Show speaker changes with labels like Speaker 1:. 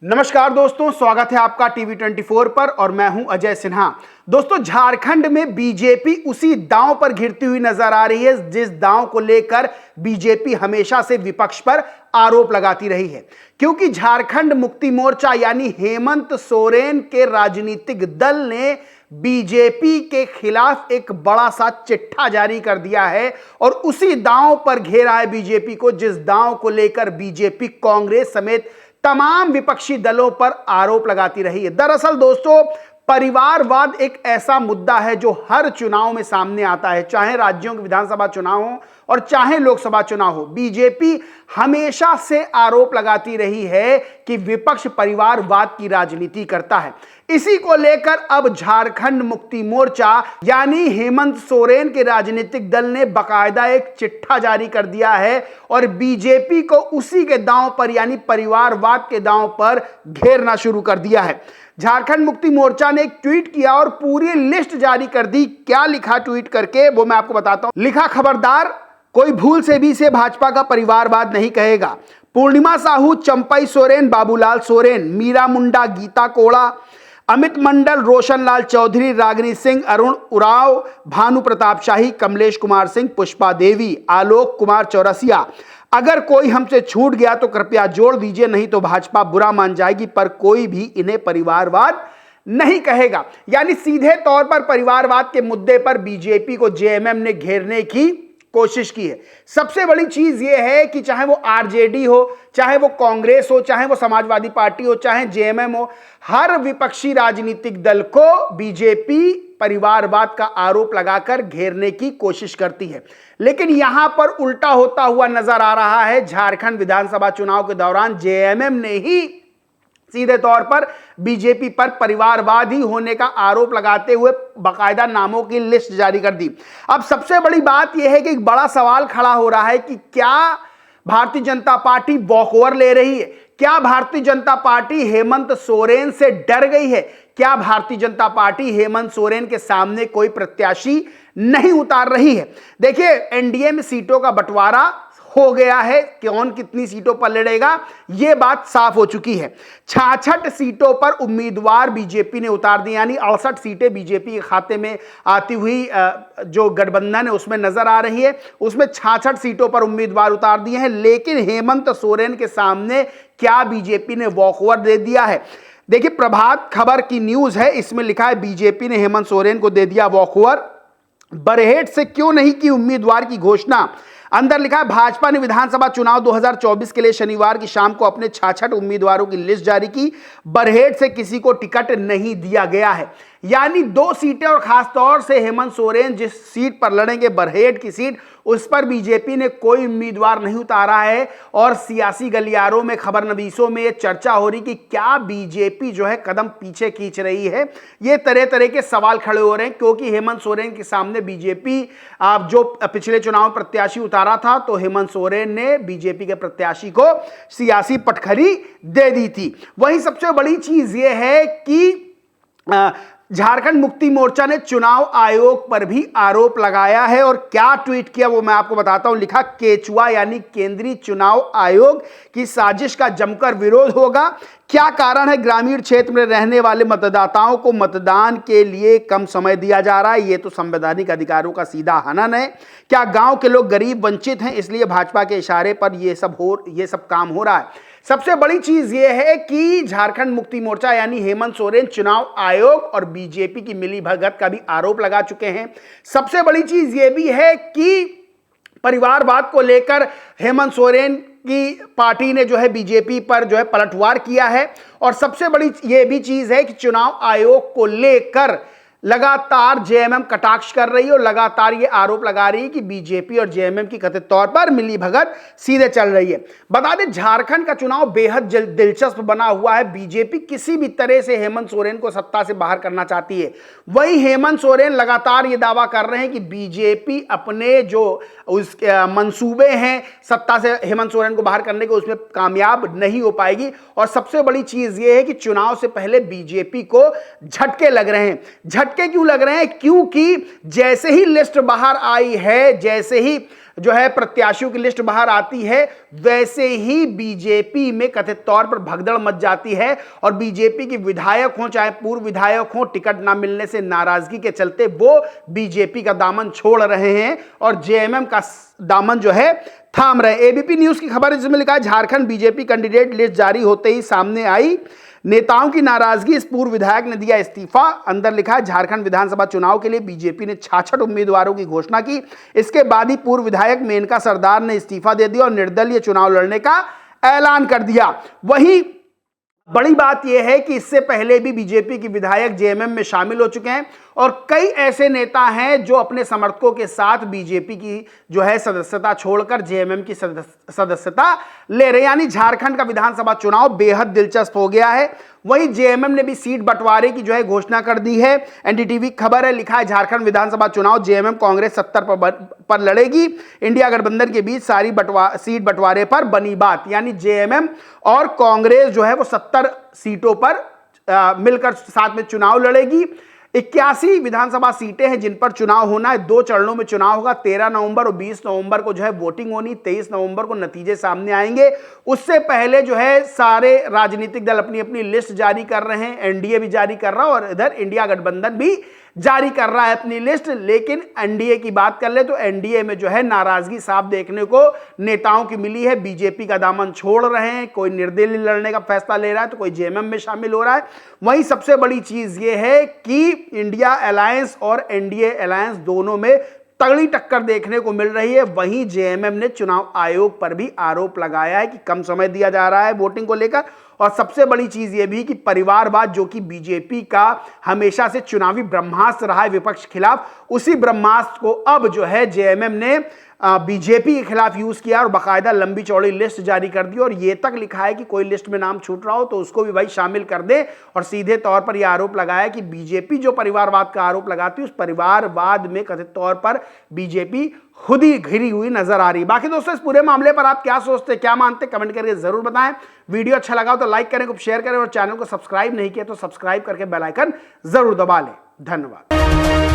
Speaker 1: नमस्कार दोस्तों, स्वागत है आपका टीवी 24 पर और मैं हूं अजय सिन्हा। दोस्तों, झारखंड में बीजेपी उसी दांव पर घिरती हुई नजर आ रही है जिस दांव को लेकर बीजेपी हमेशा से विपक्ष पर आरोप लगाती रही है। क्योंकि झारखंड मुक्ति मोर्चा यानी हेमंत सोरेन के राजनीतिक दल ने बीजेपी के खिलाफ एक बड़ा सा चिट्ठा जारी कर दिया है और उसी दांव पर घेरा है बीजेपी को, जिस दांव को लेकर बीजेपी कांग्रेस समेत तमाम विपक्षी दलों पर आरोप लगाती रही है। दरअसल दोस्तों, परिवारवाद एक ऐसा मुद्दा है जो हर चुनाव में सामने आता है, चाहे राज्यों के विधानसभा चुनाव हो और चाहे लोकसभा चुनाव हो। बीजेपी हमेशा से आरोप लगाती रही है कि विपक्ष परिवारवाद की राजनीति करता है। इसी को लेकर अब झारखंड मुक्ति मोर्चा यानी हेमंत सोरेन के राजनीतिक दल ने बकायदा एक चिट्ठा जारी कर दिया है और बीजेपी को उसी के दांव पर यानी परिवारवाद के दांव पर घेरना शुरू कर दिया है। झारखंड मुक्ति मोर्चा ने एक ट्वीट किया और पूरी लिस्ट जारी कर दी। क्या लिखा ट्वीट करके वो मैं आपको बताता हूं। लिखा, खबरदार, कोई भूल से भी इसे भाजपा का परिवारवाद नहीं कहेगा। पूर्णिमा साहू, चंपई सोरेन, बाबूलाल सोरेन, मीरा मुंडा, गीता कोड़ा, अमित मंडल, रोशन लाल चौधरी, रागिनी सिंह, अरुण उराव, भानु प्रताप शाही, कमलेश कुमार सिंह, पुष्पा देवी, आलोक कुमार चौरसिया। अगर कोई हमसे छूट गया तो कृपया जोड़ दीजिए, नहीं तो भाजपा बुरा मान जाएगी, पर कोई भी इन्हें परिवारवाद नहीं कहेगा। यानी सीधे तौर पर परिवारवाद के मुद्दे पर बीजेपी को जेएमएम ने घेरने की कोशिश की है। सबसे बड़ी चीज यह है कि चाहे वो आरजेडी हो, चाहे वो कांग्रेस हो, चाहे वो समाजवादी पार्टी हो, चाहे जेएमएम हो, हर विपक्षी राजनीतिक दल को बीजेपी परिवारवाद का आरोप लगाकर घेरने की कोशिश करती है। लेकिन यहां पर उल्टा होता हुआ नजर आ रहा है। झारखंड विधानसभा चुनाव के दौरान जेएमएम ने ही सीधे तौर पर बीजेपी पर परिवारवादी होने का आरोप लगाते हुए बाकायदा नामों की लिस्ट जारी कर दी। अब सबसे बड़ी बात यह है कि एक बड़ा सवाल खड़ा हो रहा है कि क्या भारतीय जनता पार्टी वॉकओवर ले रही है? क्या भारतीय जनता पार्टी हेमंत सोरेन से डर गई है? क्या भारतीय जनता पार्टी हेमंत सोरेन के सामने कोई प्रत्याशी नहीं उतार रही है? देखिए, एनडीए में सीटों का बंटवारा हो गया है। कौन कितनी सीटों पर लड़ेगा यह बात साफ हो चुकी है। 66 सीटों पर उम्मीदवार बीजेपी ने उतार दी, यानी 68 सीटें बीजेपी के खाते में आती हुई जो गठबंधन है उसमें नजर आ रही है। उसमें 66 सीटों पर उम्मीदवार उतार दिए हैं। लेकिन हेमंत सोरेन के सामने क्या बीजेपी ने वॉकओवर दे दिया है? देखिए, प्रभात खबर की न्यूज है, इसमें लिखा है बीजेपी ने हेमंत सोरेन को दे दिया वॉकओवर। बरहेट से क्यों नहीं की उम्मीदवार की घोषणा? अंदर लिखा है, भाजपा ने विधानसभा चुनाव 2024 के लिए शनिवार की शाम को अपने 66 उम्मीदवारों की लिस्ट जारी की। बरहेट से किसी को टिकट नहीं दिया गया है। यानी 2 सीटें और खास तौर से हेमंत सोरेन जिस सीट पर लड़ेंगे, बरहेट की सीट, उस पर बीजेपी ने कोई उम्मीदवार नहीं उतारा है। और सियासी गलियारों में, खबरनवीसों में ये चर्चा हो रही कि क्या बीजेपी जो है कदम पीछे खींच रही है। ये तरह तरह के सवाल खड़े हो रहे हैं, क्योंकि हेमंत सोरेन के सामने बीजेपी जो पिछले चुनाव प्रत्याशी उतारा था, तो हेमंत सोरेन ने बीजेपी के प्रत्याशी को सियासी पटखरी दे दी थी। वहीं सबसे बड़ी चीज ये है कि झारखंड मुक्ति मोर्चा ने चुनाव आयोग पर भी आरोप लगाया है और क्या ट्वीट किया वो मैं आपको बताता हूं। लिखा, केचुआ यानी केंद्रीय चुनाव आयोग की साजिश का जमकर विरोध होगा। क्या कारण है? ग्रामीण क्षेत्र में रहने वाले मतदाताओं को मतदान के लिए कम समय दिया जा रहा है। ये तो संवैधानिक अधिकारों का सीधा हनन है। क्या गांव के लोग गरीब वंचित हैं, इसलिए भाजपा के इशारे पर ये सब काम हो रहा है? सबसे बड़ी चीज यह है कि झारखंड मुक्ति मोर्चा यानी हेमंत सोरेन चुनाव आयोग और बीजेपी की मिलीभगत का भी आरोप लगा चुके हैं। सबसे बड़ी चीज यह भी है कि परिवारवाद को लेकर हेमंत सोरेन की पार्टी ने जो है बीजेपी पर जो है पलटवार किया है। और सबसे बड़ी यह भी चीज है कि चुनाव आयोग को लेकर लगातार जेएमएम कटाक्ष कर रही है और लगातार ये आरोप लगा रही है कि बीजेपी और जेएमएम की कथित तौर पर मिलीभगत सीधे चल रही है। बता दें, झारखंड का चुनाव बेहद दिलचस्प बना हुआ है। बीजेपी किसी भी तरह से हेमंत सोरेन को सत्ता से बाहर करना चाहती है। वहीं हेमंत सोरेन लगातार ये दावा कर रहे हैं कि बीजेपी अपने जो उसके मंसूबे हैं सत्ता से हेमंत सोरेन को बाहर करने के, उसमें कामयाब नहीं हो पाएगी। और सबसे बड़ी चीज ये है कि चुनाव से पहले बीजेपी को झटके लग रहे हैं। झटके क्यों लग रहे हैं? क्योंकि जैसे ही लिस्ट बाहर आई है, जैसे ही जो है प्रत्याशियों की लिस्ट बाहर आती है, वैसे ही बीजेपी में कथित तौर पर भगदड़ मच जाती है और बीजेपी के विधायक हों चाहे पूर्व विधायक हों, टिकट ना मिलने से नाराजगी के चलते वो बीजेपी का दामन छोड़ रहे हैं और जेएमएम का दामन जो है थाम रहे। एबीपी न्यूज की खबर है जिसमें लिखा है झारखंड बीजेपी कैंडिडेट लिस्ट जारी होते ही सामने आई नेताओं की नाराजगी, इस पूर्व विधायक ने दिया इस्तीफा। अंदर लिखा है झारखंड विधानसभा चुनाव के लिए बीजेपी ने 66 उम्मीदवारों की घोषणा की। इसके बाद ही पूर्व विधायक मेनका सरदार ने इस्तीफा दे दिया और निर्दलीय चुनाव लड़ने का ऐलान कर दिया। वहीं बड़ी बात यह है कि इससे पहले भी बीजेपी के विधायक जेएमएम में शामिल हो चुके हैं और कई ऐसे नेता हैं जो अपने समर्थकों के साथ बीजेपी की जो है सदस्यता छोड़कर जेएमएम की सदस्यता ले रहे हैं। यानी झारखंड का विधानसभा चुनाव बेहद दिलचस्प हो गया है। वहीं जेएमएम ने भी सीट बंटवारे की जो है घोषणा कर दी है। एनडीटीवी खबर है, लिखा है झारखंड विधानसभा चुनाव जेएमएम कांग्रेस 70 पर लड़ेगी। इंडिया गठबंधन के बीच सारी सीट बंटवारे पर बनी बात। यानी जेएमएम और कांग्रेस जो है वो 70 सीटों पर मिलकर साथ में चुनाव लड़ेगी। 81 विधानसभा सीटें हैं जिन पर चुनाव होना है। 2 चरणों में चुनाव होगा। 13 नवंबर और 20 नवंबर को जो है वोटिंग होनी। 23 नवंबर को नतीजे सामने आएंगे। उससे पहले जो है सारे राजनीतिक दल अपनी अपनी लिस्ट जारी कर रहे हैं। एनडीए भी जारी कर रहा है और इधर इंडिया गठबंधन भी जारी कर रहा है अपनी लिस्ट। लेकिन एनडीए की बात कर ले तो एनडीए में जो है नाराजगी साफ देखने को नेताओं की मिली है। बीजेपी का दामन छोड़ रहे हैं, कोई निर्दलीय लड़ने का फैसला ले रहा है तो कोई जेएमएम में शामिल हो रहा है। वहीं सबसे बड़ी चीज यह है कि इंडिया अलायंस और एनडीए अलायंस दोनों में तगड़ी टक्कर देखने को मिल रही है। वहीं जेएमएम ने चुनाव आयोग पर भी आरोप लगाया है कि कम समय दिया जा रहा है वोटिंग को लेकर। और सबसे बड़ी चीज यह भी कि परिवारवाद जो कि बीजेपी का हमेशा से चुनावी ब्रह्मास्त्र रहा है विपक्ष के खिलाफ, उसी ब्रह्मास्त्र को अब जो है जेएमएम ने बीजेपी के खिलाफ यूज किया और बाकायदा लंबी चौड़ी लिस्ट जारी कर दी। और ये तक लिखा है कि कोई लिस्ट में नाम छूट रहा हो तो उसको भी भाई शामिल कर दे। और सीधे तौर पर यह आरोप लगाया कि बीजेपी जो परिवारवाद का आरोप लगाती है उस परिवारवाद में कथित तौर पर बीजेपी खुद ही घिरी हुई नजर आ रही। बाकी दोस्तों इस पूरे मामले पर आप क्या सोचते, क्या मानते, कमेंट करके जरूर बताएं। वीडियो अच्छा लगा हो तो लाइक करें, शेयर करें और चैनल को सब्सक्राइब नहीं किया तो सब्सक्राइब करके बेल आइकन जरूर दबा लें। धन्यवाद।